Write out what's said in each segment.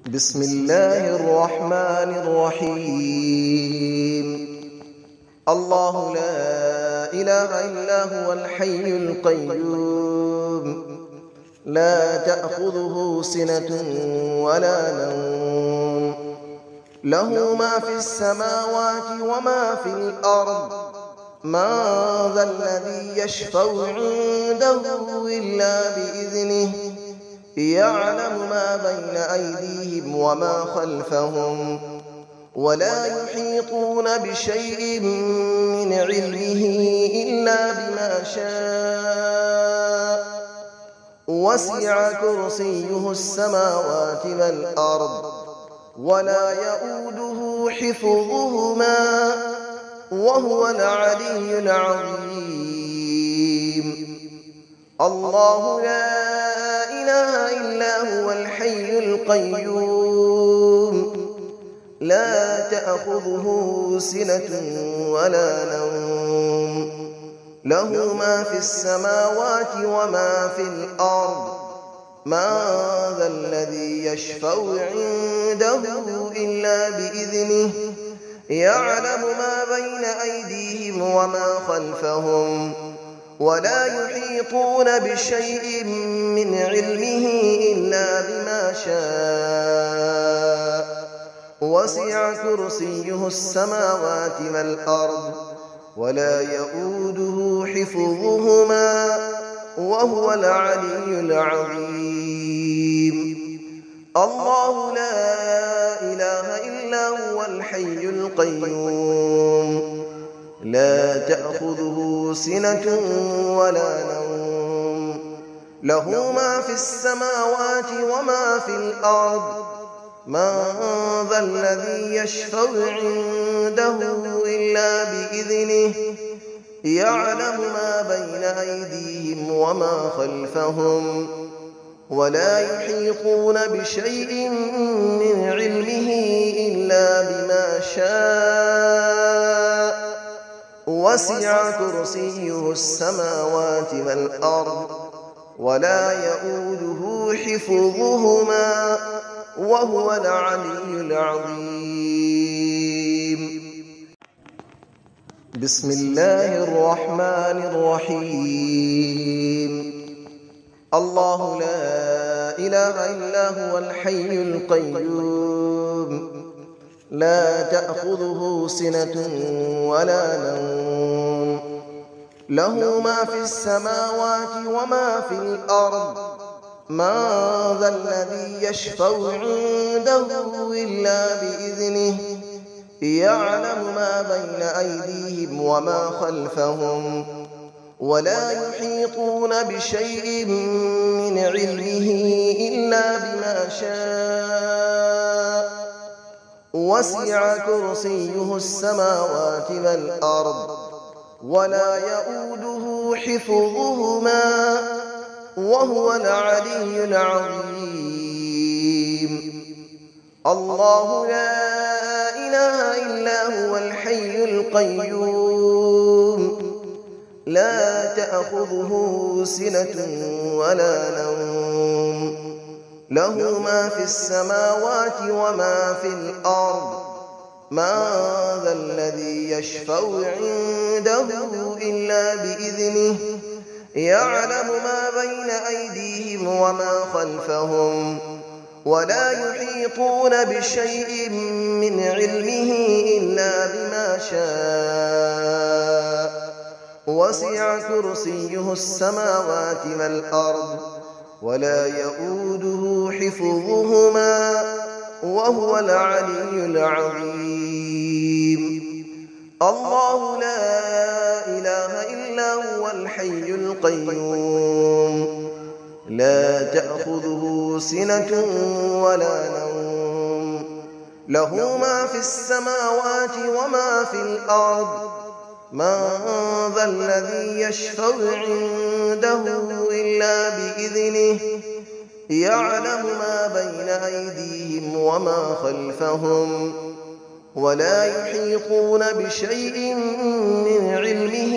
بسم الله الرحمن الرحيم. الله لا إله إلا هو الحي القيوم لا تأخذه سنة ولا نوم له ما في السماوات وما في الأرض من ذا الذي يشفع عنده إلا بإذنه يعلم ما بين أيديهم وما خلفهم ولا يحيطون بشيء من علمه إلا بما شاء وسع كرسيه السماوات والأرض ولا يؤوده حفظهما وهو العلي العظيم. الله لا إله إلا هو الحي القيوم لا تأخذه سنة ولا نوم له ما في السماوات وما في الأرض من ذا الذي يشفع عنده إلا بإذنه يعلم ما بين أيديهم وما خلفهم ولا يحيطون بشيء من علمه إلا بما شاء وسع كرسيه السماوات والأرض ولا يؤوده حفظهما وهو العلي العظيم. الله لا إله إلا هو الحي القيوم لا تأخذه سنة ولا نوم له ما في السماوات وما في الأرض من ذا الذي يشفع عنده إلا بإذنه يعلم ما بين أيديهم وما خلفهم ولا يحيطون بشيء من علمه إلا بما شاء وسع كرسيه السماوات والأرض ولا يؤوده حفظهما وهو العلي العظيم. بسم الله الرحمن الرحيم. الله لا إله إلا هو الحي القيوم لا تأخذه سنة ولا نوم له ما في السماوات وما في الأرض من ذا الذي يشفع عنده إلا بإذنه يعلم ما بين أيديهم وما خلفهم ولا يحيطون بشيء من علمه إلا بما شاء وسع كرسيه السماوات والأرض ولا يؤوده حفظهما وهو العلي العظيم. الله لا إله إلا هو الحي القيوم لا تأخذه سنة ولا نوم له ما في السماوات وما في الأرض من ذا الذي يشفع عنده إلا بإذنه يعلم ما بين أيديهم وما خلفهم ولا يحيطون بشيء من علمه إلا بما شاء وسع كرسيه السماوات والأرض ولا يؤوده حفظهما وهو العلي العظيم. الله لا إله إلا هو الحي القيوم لا تأخذه سنة ولا نوم له ما في السماوات وما في الأرض من ذا الذي يشفع عنده إلا بإذنه يعلم ما بين أيديهم وما خلفهم ولا يحيطون بشيء من علمه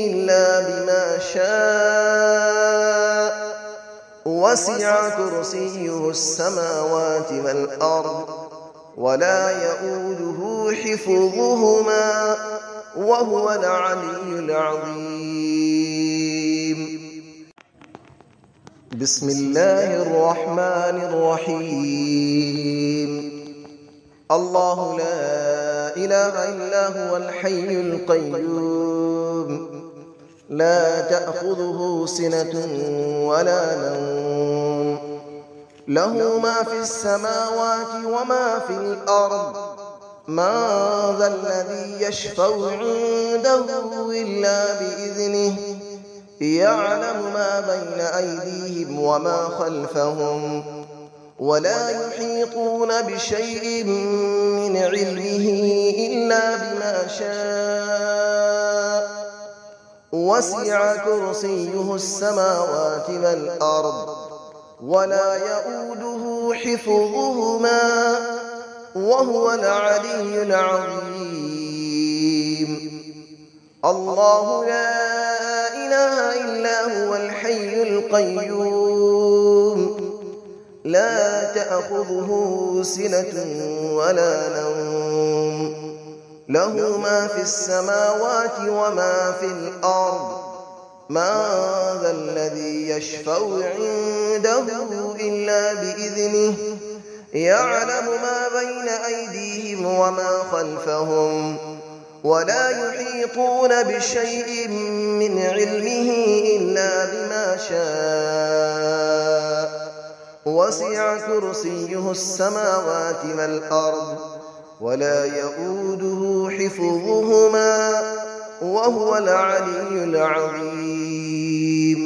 إلا بما شاء وسع كرسيه السماوات والأرض ولا يؤوده حفظهما وهو العلي العظيم. بسم الله الرحمن الرحيم. الله لا إله إلا هو الحي القيوم لا تأخذه سنة ولا نوم له ما في السماوات وما في الأرض من ذا الذي يشفع عنده إلا بإذنه يعلم ما بين أيديهم وما خلفهم ولا يحيطون بشيء من علمه إلا بما شاء وسع كرسيه السماوات والأرض ولا يؤوده حفظهما وهو العلي العظيم. الله لا إله إلا هو الحي القيوم لا تأخذه سنة ولا نوم له ما في السماوات وما في الأرض من ذا الذي يشفع عنده إلا بإذنه يعلم ما بين أيديهم وما خلفهم ولا يحيطون بشيء من علمه إلا بما شاء وسع كرسيه السماوات والأرض ولا يؤوده حفظهما وهو العلي العظيم.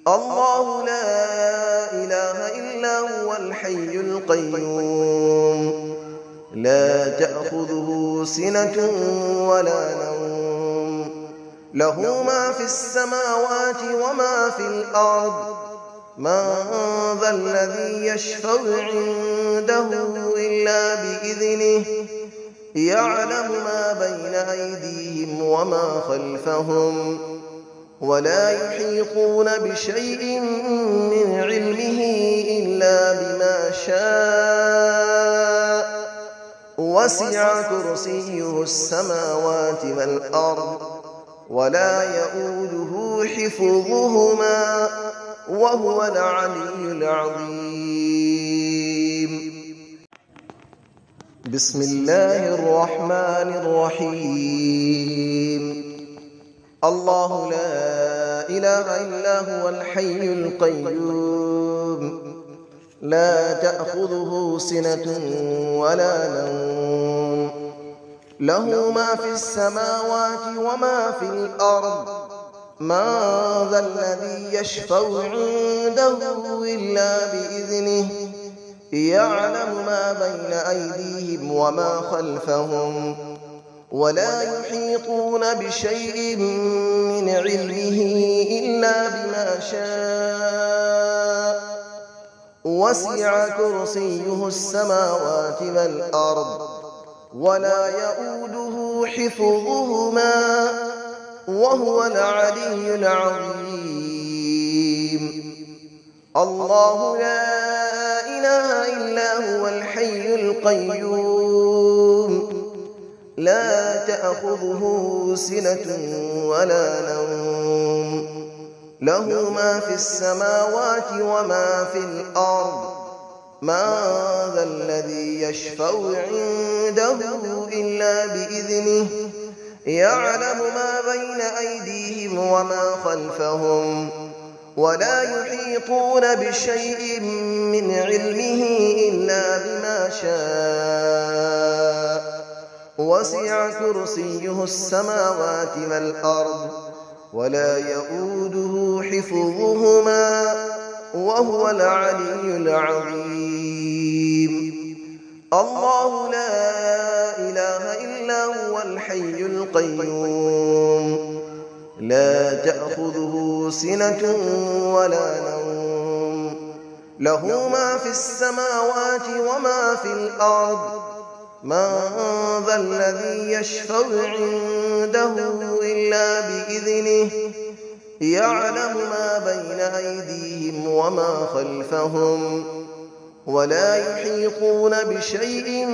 الله لا إله إلا هو الحي القيوم لا تأخذه سنة ولا نوم له ما في السماوات وما في الأرض من ذا الذي يشفع عنده إلا بإذنه يعلم ما بين أيديهم وما خلفهم ولا يحيطون بشيء من علمه إلا بما شاء وسع كرسيه السماوات والأرض ولا يؤوده حفظهما وهو العلي العظيم. بسم الله الرحمن الرحيم. الله لا إله إلا هو الحي القيوم لا تأخذه سنة ولا نوم له ما في السماوات وما في الأرض من ذا الذي يشفع عنده إلا بإذنه يعلم ما بين أيديهم وما خلفهم ولا يحيطون بشيء من علمه إلا بما شاء وسع كرسيه السماوات والأرض ولا يؤوده حفظهما وهو العلي العظيم. الله لا إله إلا هو الحي القيوم لا تأخذه سنة ولا نوم له ما في السماوات وما في الأرض من ذا الذي يشفع عنده إلا بإذنه يعلم ما بين أيديهم وما خلفهم ولا يحيطون بشيء من علمه إلا بما شاء وسع كرسيه السماوات والأرض ولا يؤوده حفظهما وهو العلي العظيم. الله لا إله إلا هو الحي القيوم لا تأخذه سنة ولا نوم له ما في السماوات وما في الأرض من ذا الذي يشفع عنده إلا بإذنه يعلم ما بين أيديهم وما خلفهم ولا يحيطون بشيء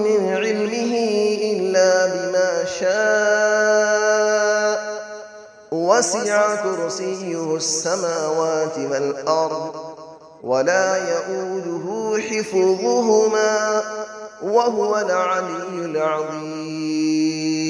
من علمه إلا بما شاء وسع كرسيه السماوات والأرض ولا يئوده حفظهما وهو العلي العظيم